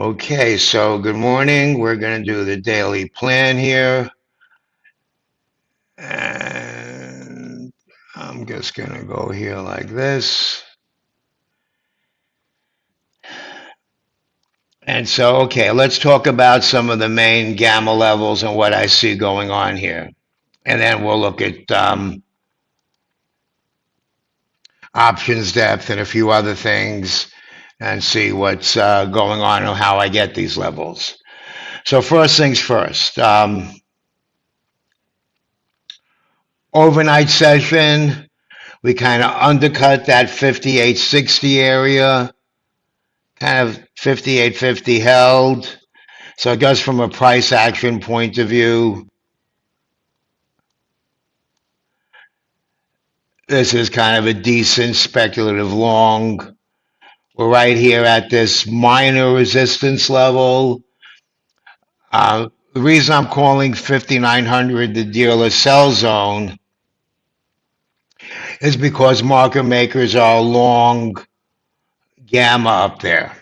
Okay, so good morning. We're going to do the daily plan here. And I'm just going to go here like this. And so, okay, let's talk about some of the main gamma levels and what I see going on here. And then we'll look at options depth and a few other things and see what's going on and how I get these levels. So, first things first. Overnight session, we kind of undercut that 58.60 area, kind of 58.50 held. So just from a price action point of view, this is kind of a decent speculative long. We're right here at this minor resistance level. The reason I'm calling 5,900 the dealer sell zone is because market makers are long gamma up there.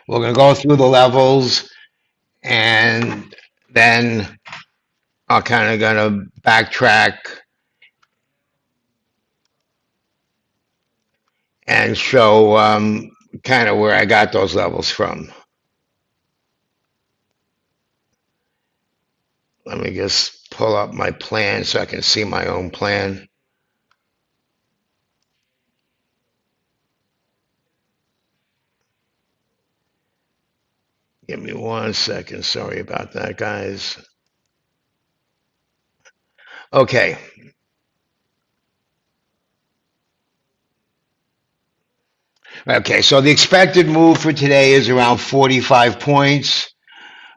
We're going to go through the levels and then I'm kind of going to backtrack and show kind of where I got those levels from. Let me just pull up my plan so I can see my own plan. Give me 1 second. Sorry about that, guys. Okay. Okay, so the expected move for today is around 45 points,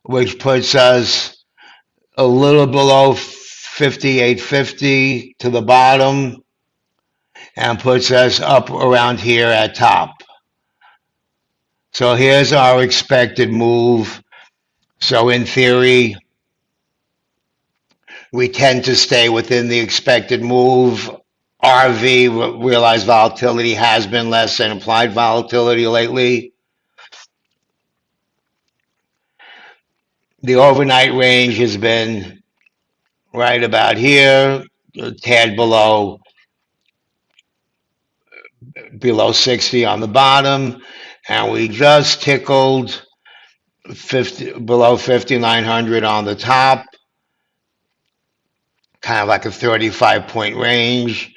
which puts us a little below 58.50 to the bottom and puts us up around here at top. So here's our expected move. So in theory, we tend to stay within the expected move. RV, realized volatility has been less than implied volatility lately. The overnight range has been right about here, a tad below 60 on the bottom, and we just tickled below 5,900 on the top, kind of like a 35-point range.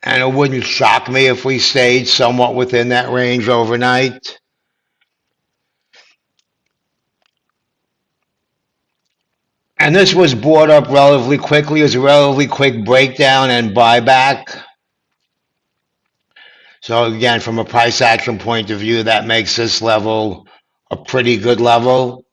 And it wouldn't shock me if we stayed somewhat within that range overnight. And this was bought up relatively quickly. It was a relatively quick breakdown and buyback. So again, from a price action point of view, that makes this level a pretty good level.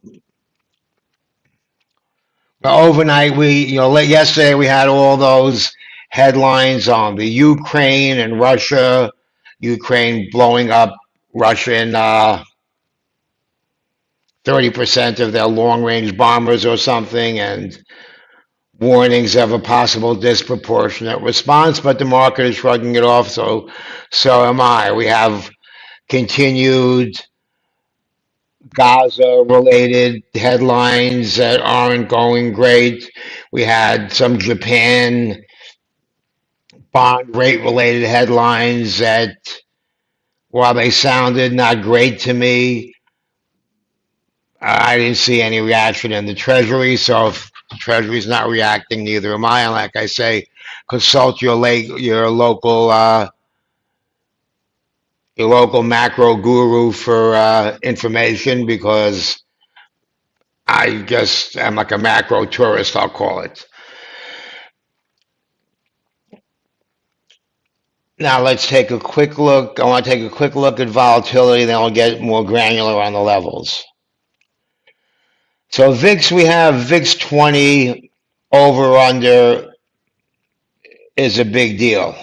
But overnight, yesterday we had all those headlines on the Ukraine and Russia, Ukraine blowing up Russian 30% of their long-range bombers or something, and warnings of a possible disproportionate response. But the market is shrugging it off. So am I. We have continued Gaza-related headlines that aren't going great. We had some Japan bond rate-related headlines that, while they sounded not great to me, I didn't see any reaction in the Treasury. So if the Treasury's not reacting, neither am I. And like I say, consult your local macro guru for information, because I just am like a macro tourist, I'll call it. Now let's take a quick look. I want to take a quick look at volatility, then I'll get more granular on the levels. So VIX, we have VIX 20 over under is a big deal.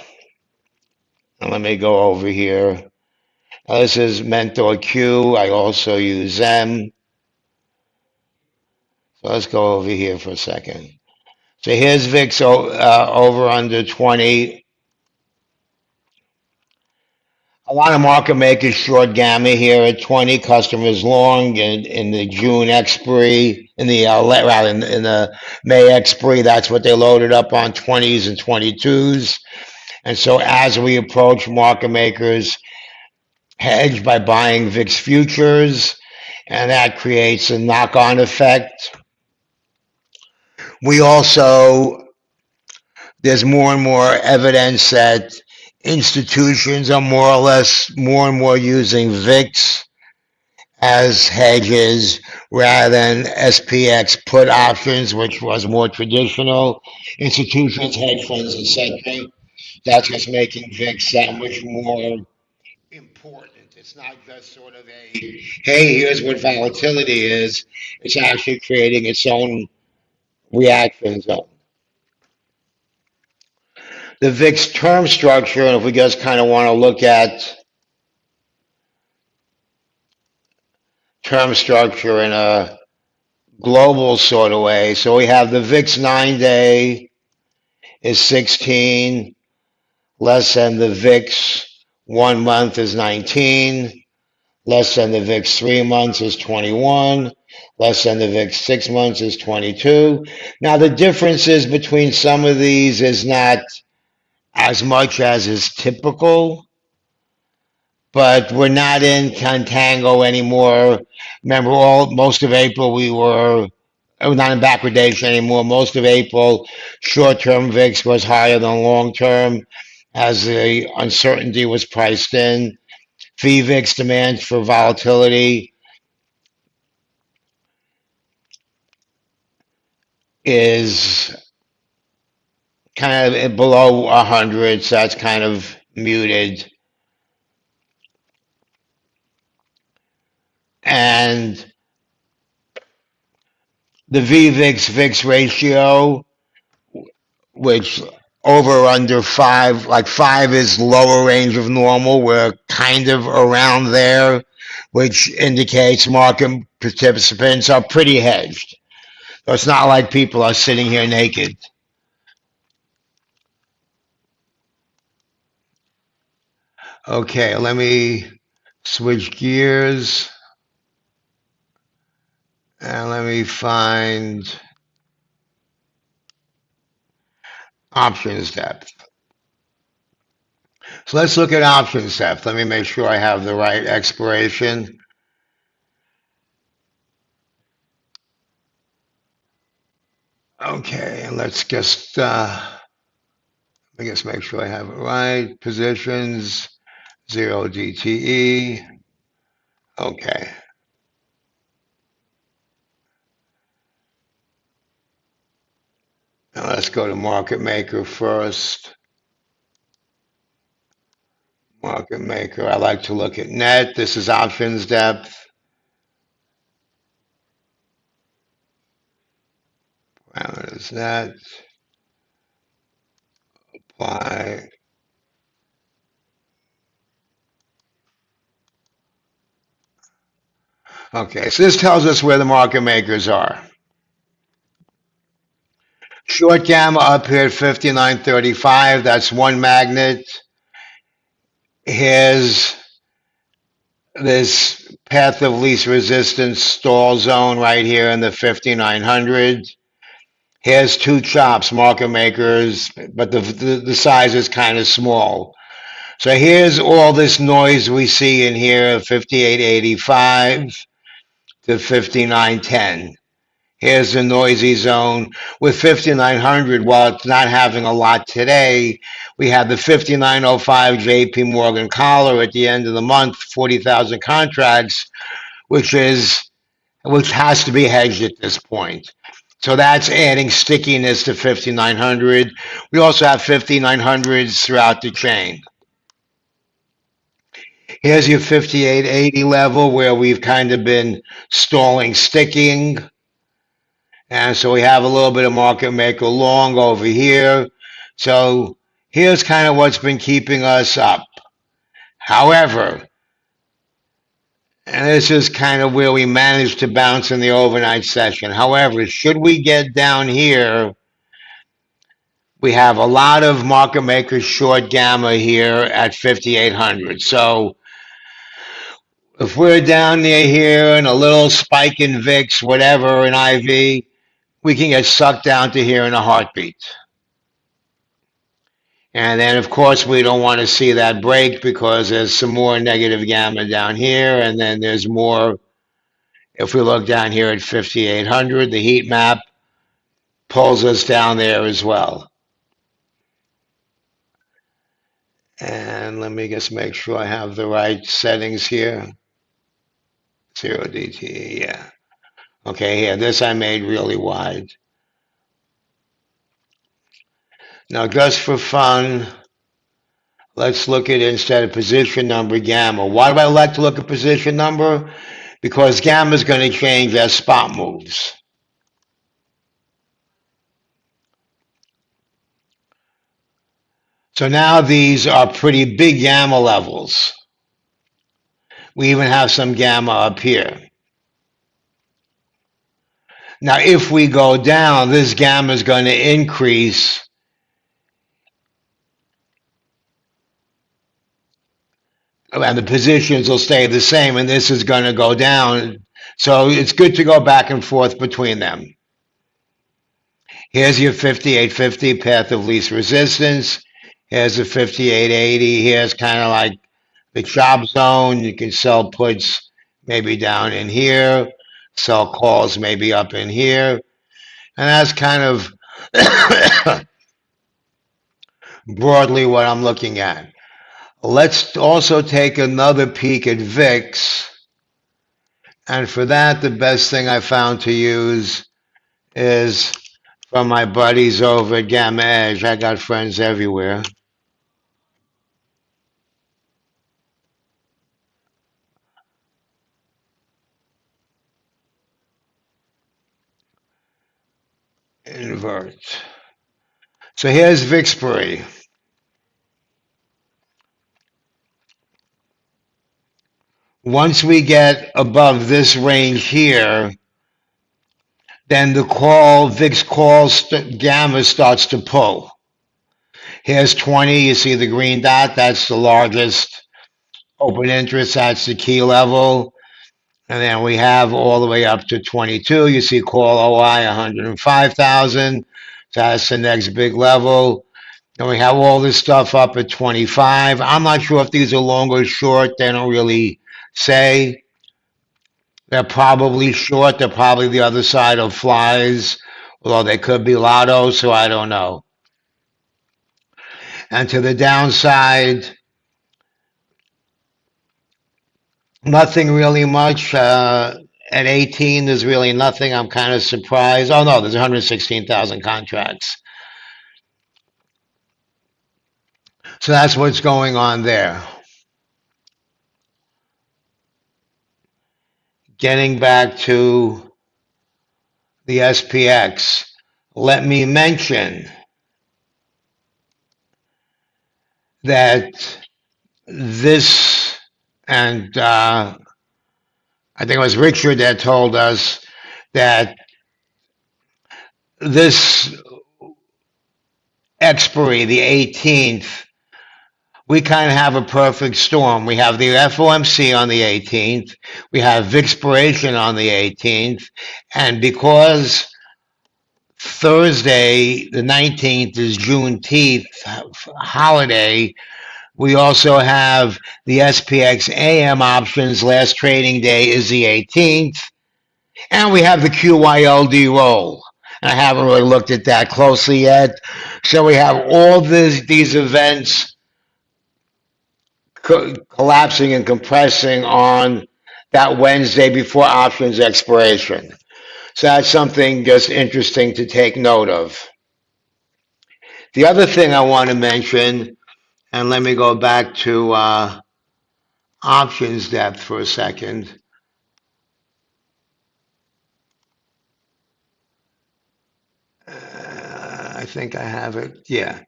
And let me go over here. Now, this is Mentor Q. I also use them. So let's go over here for a second. So here's VIX over under 20. A lot of market makers short gamma here at 20 customers long in the June expiry, in the rather in the May expiry. That's what they loaded up on 20s and 22s. And so as we approach, market makers hedge by buying VIX futures, and that creates a knock-on effect. We also, there's more and more evidence that institutions are more or less more and more using VIX as hedges rather than SPX put options, which was more traditional. Institutions, hedge funds, etc. That's just making VIX that much more important. It's not just sort of a, hey, here's what volatility is. It's actually creating its own reaction zone. The VIX term structure, and if we just kind of want to look at term structure in a global sort of way, so we have the VIX 9-day is 16, less than the VIX 1 month is 19, less than the VIX 3 months is 21, less than the VIX 6 months is 22. Now, the differences between some of these is not as much as is typical, but we're not in contango anymore. Remember, most of April we're not in backwardation anymore. Most of April, short-term VIX was higher than long-term as the uncertainty was priced in. VVIX demand for volatility is kind of below 100, so that's kind of muted. And the VVIX VIX ratio, which over or under 5, like 5 is lower range of normal. We're kind of around there, which indicates market participants are pretty hedged. So it's not like people are sitting here naked. Okay, let me switch gears and let me find options depth. So let's look at options depth. Let me make sure I have the right expiration. Okay, and let's just make sure I have it right. Positions, 0 DTE. Okay. Now let's go to market maker first. Market maker, I like to look at net. This is options depth. Parameters net. Apply. Okay, so this tells us where the market makers are. Short gamma up here at 59.35. That's one magnet. Here's this path of least resistance stall zone right here in the 5900. Here's two chops, market makers, but the size is kind of small. So here's all this noise we see in here, 58.85 to 59.10. Here's the noisy zone with 5900. While it's not having a lot today, we have the 5905 JP Morgan collar at the end of the month, 40,000 contracts, which has to be hedged at this point. So that's adding stickiness to 5900. We also have 5900s throughout the chain. Here's your 58.80 level where we've kind of been stalling, sticking. And so we have a little bit of market maker long over here. So here's kind of what's been keeping us up. However, and this is kind of where we managed to bounce in the overnight session. However, should we get down here, We have a lot of market makers short gamma here at 5,800. So if we're down near here and a little spike in VIX, whatever, in IV, we can get sucked down to here in a heartbeat. And then, of course, we don't want to see that break because there's some more negative gamma down here. And then there's more, if we look down here at 5,800, the heat map pulls us down there as well. And let me just make sure I have the right settings here. 0 DTE, yeah. Okay, here, this I made really wide. Now, just for fun, let's look at instead of position number gamma. Why do I like to look at position number? Because gamma is going to change as spot moves. So now these are pretty big gamma levels. We even have some gamma up here. Now, if we go down, this gamma is going to increase. And the positions will stay the same, and this is going to go down. So it's good to go back and forth between them. Here's your 5850 path of least resistance. Here's a 5880. Here's kind of like the chop zone. You can sell puts maybe down in here, sell calls maybe up in here. And that's kind of broadly what I'm looking at. Let's also take another peek at VIX. And for that, the best thing I found to use is from my buddies over at Gamma Edge. I got friends everywhere. Invert. So here's Vixbury. Once we get above this range here, then the call, VIX calls, gamma starts to pull. Here's 20, you see the green dot, that's the largest open interest, that's the key level. And then we have all the way up to 22, you see call OI 105,000, so that's the next big level. And we have all this stuff up at 25. I'm not sure if these are long or short, they don't really say. They're probably short. They're probably the other side of flies, although they could be lotto, so I don't know. And to the downside, nothing really much. At 18, there's really nothing. I'm kind of surprised. Oh, no, there's 116,000 contracts. So that's what's going on there. Getting back to the SPX, let me mention that this, and I think it was Richard that told us that this expiry, the 18th, we kind of have a perfect storm. We have the FOMC on the 18th, we have Vixpiration on the 18th, and because Thursday, the 19th, is Juneteenth holiday, we also have the SPX AM options. Last trading day is the 18th. And we have the QYLD roll. I haven't really looked at that closely yet. So we have all these events collapsing and compressing on that Wednesday before options expiration. So that's something just interesting to take note of. The other thing I want to mention, and let me go back to options depth for a second. I think I have it. Yeah.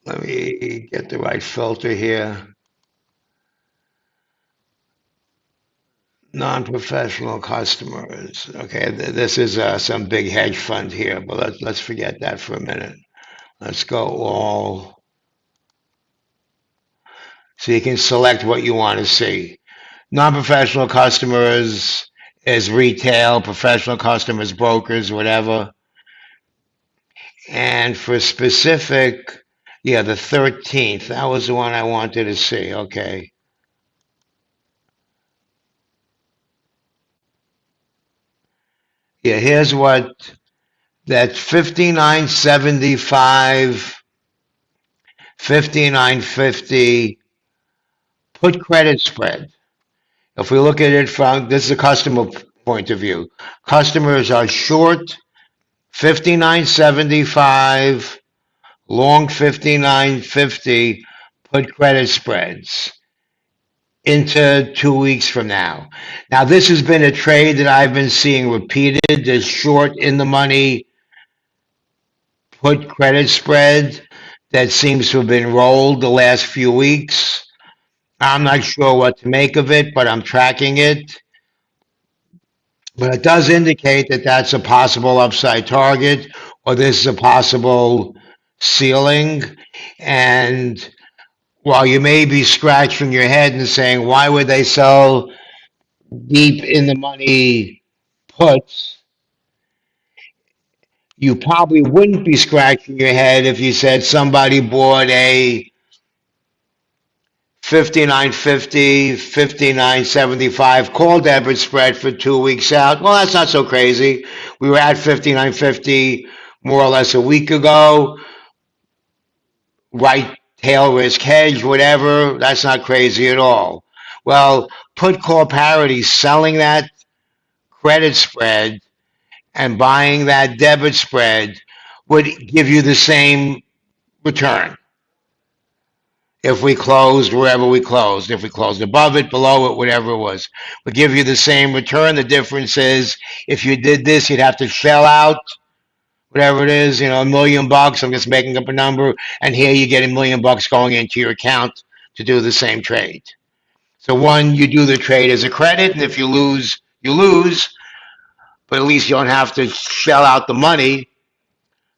Let me get the right filter here. Non-professional customers. Okay, this is some big hedge fund here, but let's forget that for a minute. Let's go all. So you can select what you want to see. Non-professional customers is retail, professional customers, brokers, whatever. And for specific, yeah, the 13th, that was the one I wanted to see. Okay. Yeah, here's what that 59.75, 59.50 put credit spread. If we look at it from this is a customer point of view, customers are short 59.75, long 59.50 put credit spreads into 2 weeks from now. Now, this has been a trade that I've been seeing repeated. This short in the money put credit spread that seems to have been rolled the last few weeks. I'm not sure what to make of it, but I'm tracking it. But it does indicate that that's a possible upside target, or this is a possible ceiling. And while you may be scratching your head and saying, why would they sell deep in the money puts? You probably wouldn't be scratching your head if you said somebody bought a 59.50, 59.75 call debit spread for 2 weeks out. Well, that's not so crazy. We were at 59.50 more or less a week ago. Right tail risk hedge, whatever. That's not crazy at all. Well, put call parity, selling that credit spread and buying that debit spread would give you the same return if we closed wherever we closed. If we closed above it, below it, whatever it was, would give you the same return. The difference is if you did this, you'd have to shell out whatever it is, $1 million. I'm just making up a number. And here you get $1 million going into your account to do the same trade. So one, you do the trade as a credit, and if you lose, you lose, but at least you don't have to shell out the money.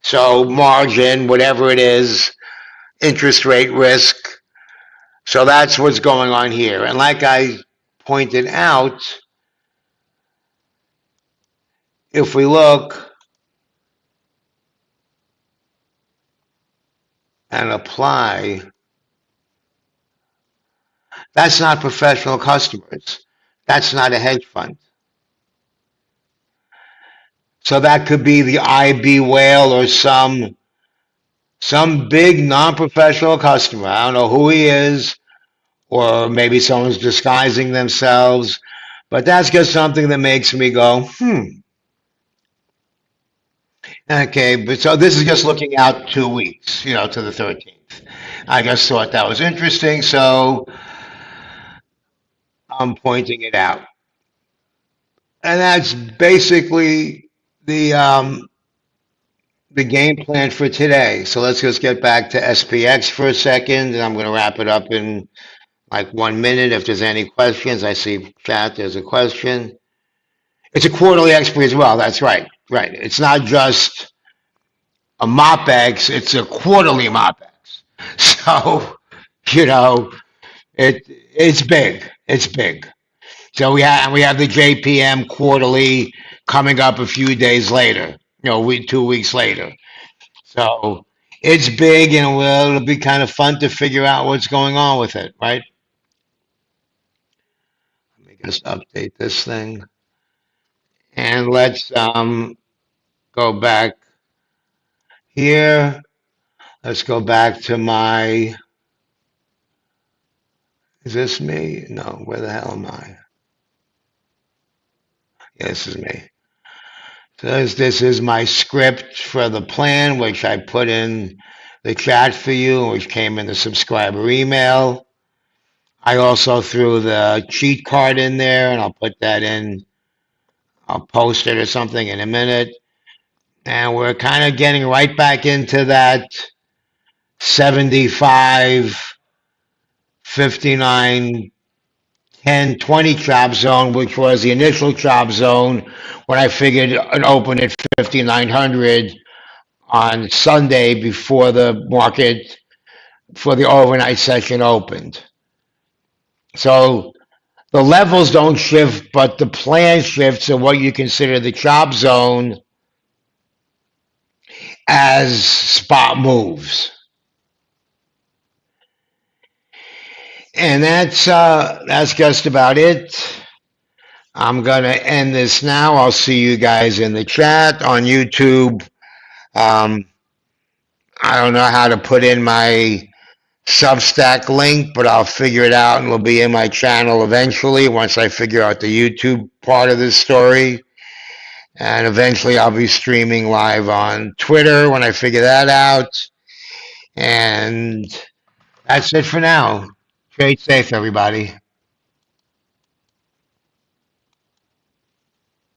So margin, whatever it is, interest rate risk. So that's what's going on here. And like I pointed out, if we look and apply, that's not professional customers. That's not a hedge fund. So that could be the IB whale or some big non-professional customer. I don't know who he is, or maybe someone's disguising themselves. But that's just something that makes me go, Okay, but so this is just looking out 2 weeks, to the 13th. I just thought that was interesting, so I'm pointing it out. And that's basically the game plan for today. So let's just get back to SPX for a second, and I'm going to wrap it up in like 1 minute. If there's any questions, I see chat, there's a question. It's a quarterly expiry as well. That's right. Right. It's not just a MOPEX, it's a quarterly MOPEX. So, it's big. It's big. So we have the JPM quarterly coming up a few days later, 2 weeks later. So it's big, and it'll be kind of fun to figure out what's going on with it, right? Let me just update this thing. And let's go back here. Let's go back to my, is this me? No, where the hell am I? Yeah, this is me. So this is my script for the plan, which I put in the chat for you, which came in the subscriber email. I also threw the cheat card in there, and I'll put that in. I'll post it or something in a minute. And we're kind of getting right back into that 75, 59, 1020 chop zone, which was the initial chop zone when I figured an open at 5,900 on Sunday before the market for the overnight session opened. So the levels don't shift, but the plan shifts in what you consider the chop zone as spot moves. And that's just about it. I'm gonna end this now. I'll see you guys in the chat on YouTube. Um, I don't know how to put in my Substack link, but I'll figure it out and it'll be in my channel eventually once I figure out the YouTube part of this story. And eventually I'll be streaming live on Twitter when I figure that out. And that's it for now. Trade safe, everybody.